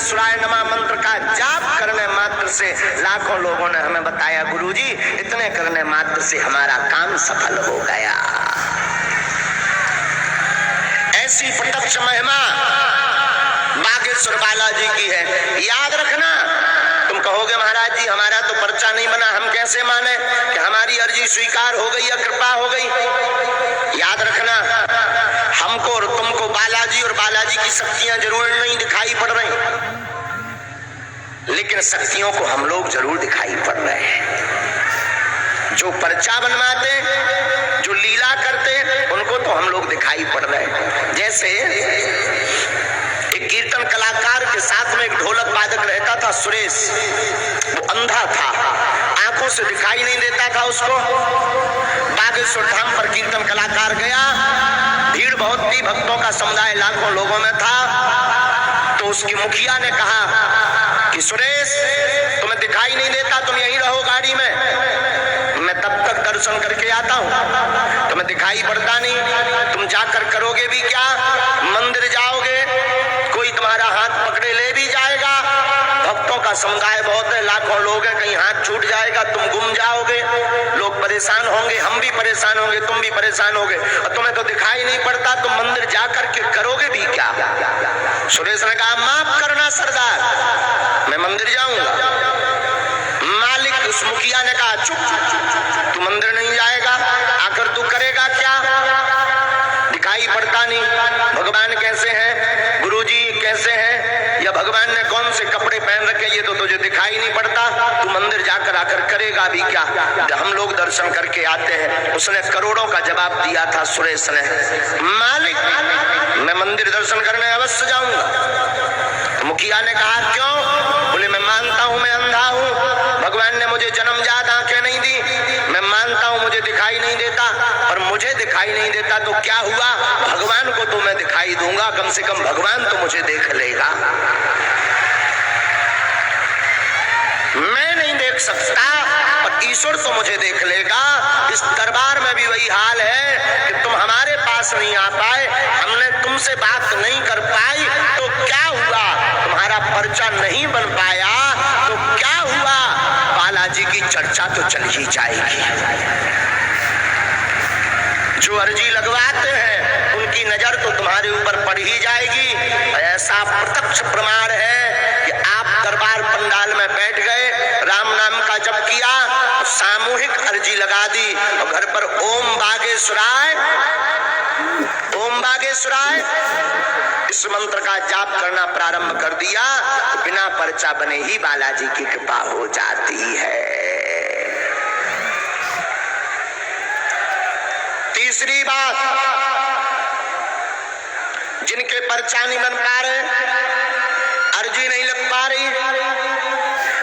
बागेश्वराय नमः मंत्र का जाप करने मात्र से लाखों लोगों ने हमें बताया गुरुजी इतने करने मात्र से हमारा काम सफल हो गया। ऐसी प्रत्यक्ष महिमा बागेश्वर बालाजी की है। याद रखना। तुम कहोगे महाराज जी हमारा तो पर्चा नहीं बना, हम कैसे माने कि हमारी अर्जी स्वीकार हो गई या कृपा हो गई। याद रखना हमको और तुमको बालाजी और बालाजी की शक्तियां जरूर नहीं दिखाई पड़ रही, लेकिन शक्तियों को हम लोग जरूर दिखाई पड़ रहे हैं। जो पर्चा बनवाते जो लीला करते उनको तो हम लोग दिखाई पड़ रहे हैं। जैसे एक कीर्तन कलाकार के साथ में एक ढोलक वादक रहता था सुरेश, वो अंधा था, आंखों से दिखाई नहीं देता था उसको। बागेश्वर धाम पर कीर्तन कलाकार गया, भीड़ बहुत थी, भक्तों का समुदाय लाखों लोगों में था। तो उसकी मुखिया ने कहा कि सुरेश तुम्हें दिखाई नहीं देता, तुम यहीं रहो गाड़ी में, मैं तब तक दर्शन करके आता हूं। तुम्हें दिखाई पड़ता नहीं, तुम जाकर करोगे भी क्या, मंदिर जाओगे कोई तुम्हारा हाथ पकड़े ले भी जाएगा, भक्तों का समुदाय बहुत है, लाखों लोग हैं, कहीं हाथ छूट जाएगा, तुम गुम जाओगे, लोग परेशान होंगे, हम भी परेशान होंगे, तुम भी परेशान होगे, और तुम्हें तो दिखाई नहीं पड़ता, तुम मंदिर जाकर के करोगे भी क्या। सुरेश ने कहा माफ करना सरदार, मैं मंदिर जाऊंगा। मालिक उस मुखिया ने कहा चुप, तू मंदिर नहीं जाएगा, आकर तू करेगा क्या, दिखाई पड़ता नहीं, भगवान कैसे हैं, गुरुजी कैसे हैं, या भगवान ने कौन से कपड़े पहन रखे ये तो तुझे दिखाई नहीं पड़ता, तू मंदिर जाकर आकर करेगा भी क्या, हम लोग दर्शन करके आते हैं। उसने करोड़ों का जवाब दिया था सुरेश ने, मालिक मैं मंदिर दर्शन करने अवश्य जाऊंगा। मुखिया ने कहा क्यों, बोले मैं मानता हूं मैं अंधा हूं, भगवान ने मुझे जन्मजात आंखें नहीं दी, मैं मानता हूं मुझे दिखाई नहीं देता, पर मुझे दिखाई नहीं देता तो क्या हुआ, भगवान को तो मैं दिखाई दूंगा, कम से कम भगवान तो मुझे देख लेगा। मैं नहीं देख सकता पर ईश्वर तो मुझे देख लेगा। इस दरबार में भी वही हाल है कि तुम हमारे पास नहीं आ पाए, हमने तुमसे बात नहीं कर पाई तो क्या हुआ, तुम्हारा पर्चा नहीं बन पाया तो क्या हुआ, बालाजी की चर्चा तो चल ही जाएगी। जो अर्जी लगवाते हैं उनकी नजर तो तुम्हारे ऊपर पड़ ही जाएगी। ऐसा प्रत्यक्ष प्रमाण है कि आप दरबार पंडाल में बैठ गए, राम नाम का जप किया, सामूहिक अर्जी लगा दी और घर पर ओम बागेश्वराय ओम बागेश्वराय इस मंत्र का जाप करना प्रारंभ कर दिया तो बिना पर्चा बने ही बालाजी की कृपा हो जाती है। तीसरी बात, जिनके पर्चा नहीं बन पा रहे, अर्जी नहीं लग पा रही,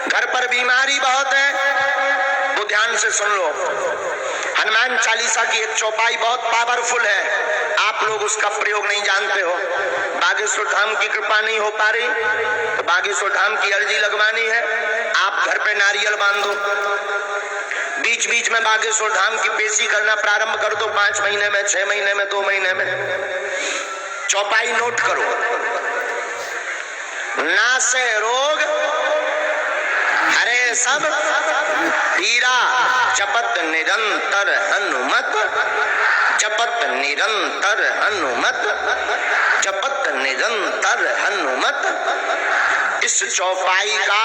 घर पर बीमारी बहुत है, वो ध्यान से सुन लो। हनुमान चालीसा की एक चौपाई बहुत पावरफुल है, आप लोग उसका प्रयोग नहीं जानते हो। बागेश्वर धाम की कृपा नहीं हो पा रही तो बागेश्वर धाम की अर्जी लगवानी है, आप घर पे नारियल बांधो, बीच बीच में बागेश्वर धाम की पेशी करना प्रारंभ कर दो, 5 महीने में, 6 महीने में, 2 महीने में। चौपाई नोट करो, नासे रोग हरे सब पीरा, जपत निरंतर हनुमत, जपत निरंतर हनुमत, जपत निरंतर हनुमत। इस चौपाई का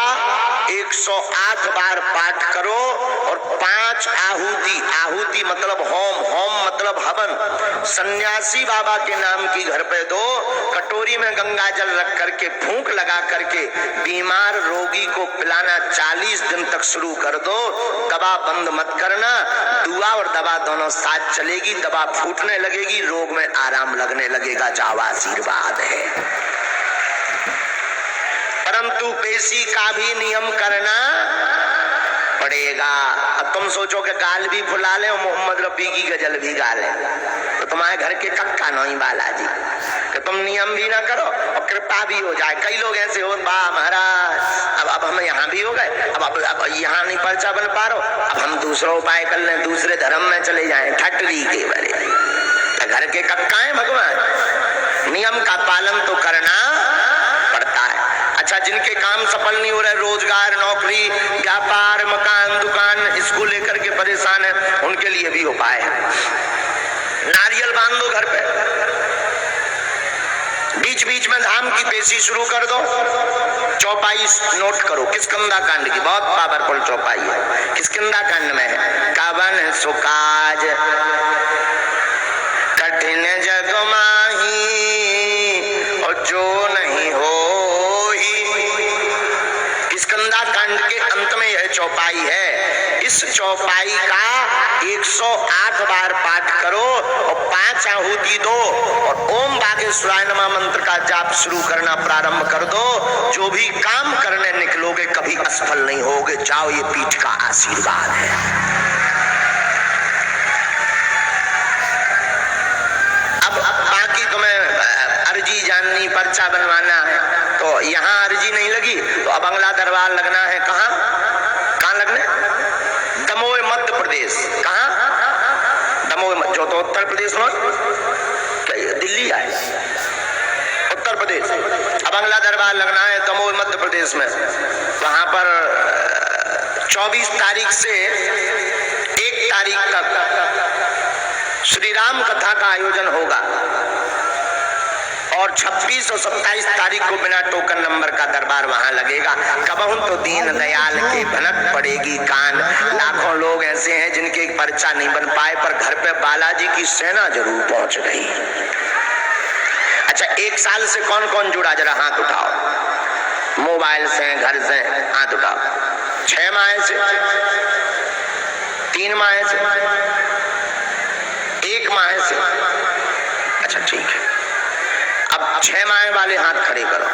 108 बार पाठ करो और 5 आहुति, आहुति मतलब होम, होम मतलब हवन, सन्यासी बाबा के नाम की घर पे दो, कटोरी में गंगा जल रख करके फूंक लगा करके बीमार रोगी को पिलाना 40 दिन तक शुरू कर दो। दवा बंद मत करना, दुआ और दवा दोनों साथ चलेगी, दवा फूटने लगेगी, रोग में आराम लगने लगेगा, जाओ आशीर्वाद है। परंतु पेशी का भी नियम करना पड़ेगा। अब तुम सोचो कि गाल भी फुला ले और मोहम्मद रफी की गजल भी गा ले तो तुम्हारे घर के कक्का नहीं बालाजी, कि तुम नियम भी ना करो और कृपा भी हो जाए। कई लोग ऐसे हो, वाह महाराज अब हम यहाँ भी हो गए, अब यहाँ नहीं पर्चा बन पा रहा, अब हम दूसरा उपाय कर लें, दूसरे धर्म में चले जाएं, ठटरी के बड़े घर के कक्का है भगवान। नियम का पालन तो करना पड़ता है। अच्छा अच्छा, जिनके काम सफल नहीं हो रहे, रोजगार, नौकरी, व्यापार, मकान, दुकान, इसको लेकर के परेशान है, उनके लिए भी उपाय है। नारियल बांध दो घर पे, बीच बीच में धाम की पेशी शुरू कर दो। चौपाई नोट करो, किष्किंधा कांड की बहुत पावरफुल चौपाई है। किष्किंधा कांड में है, कवन सुकाज कठिन जग माही और जो नहीं होही। किष्किंधा कांड के अंत में यह चौपाई है। इस चौपाई का 108 बार पाठ करो और 5 आहुति दो और ओम बागेश्वराय नमः मंत्र का जाप शुरू करना प्रारंभ कर दो। जो भी काम करने निकलोगे कभी असफल नहीं होगे। जाओ, ये पीठ का आशीर्वाद है। अब बाकी तुम्हें अर्जी जाननी, पर्चा बनवाना है तो यहाँ अर्जी नहीं लगी तो अब अगला दरबार लगना है। कहाँ लगना? दमोह मध्य प्रदेश। कहाँ? दमोह, जो तो उत्तर प्रदेश में, दिल्ली है, उत्तर प्रदेश। अब अगला दरबार लगना है दमोह मध्य प्रदेश में। वहां पर 24 तारीख से 1 तारीख तक श्री राम कथा का आयोजन होगा और 26 और 27 तारीख को बिना टोकन नंबर का दरबार वहां लगेगा। कबहुं तो दीन दयाल के भनक पड़ेगी कान। लाखों लोग ऐसे हैं जिनके पर्चा नहीं बन पाए, पर घर पे बालाजी की सेना जरूर पहुंच गई। अच्छा, 1 साल से कौन कौन जुड़ा, जरा हाथ उठाओ। मोबाइल से, घर से, हाथ उठाओ। 6 माह से, 3 माह से, 1 माह से। अच्छा ठीक है, अब 6 माह वाले हाथ खड़े करो।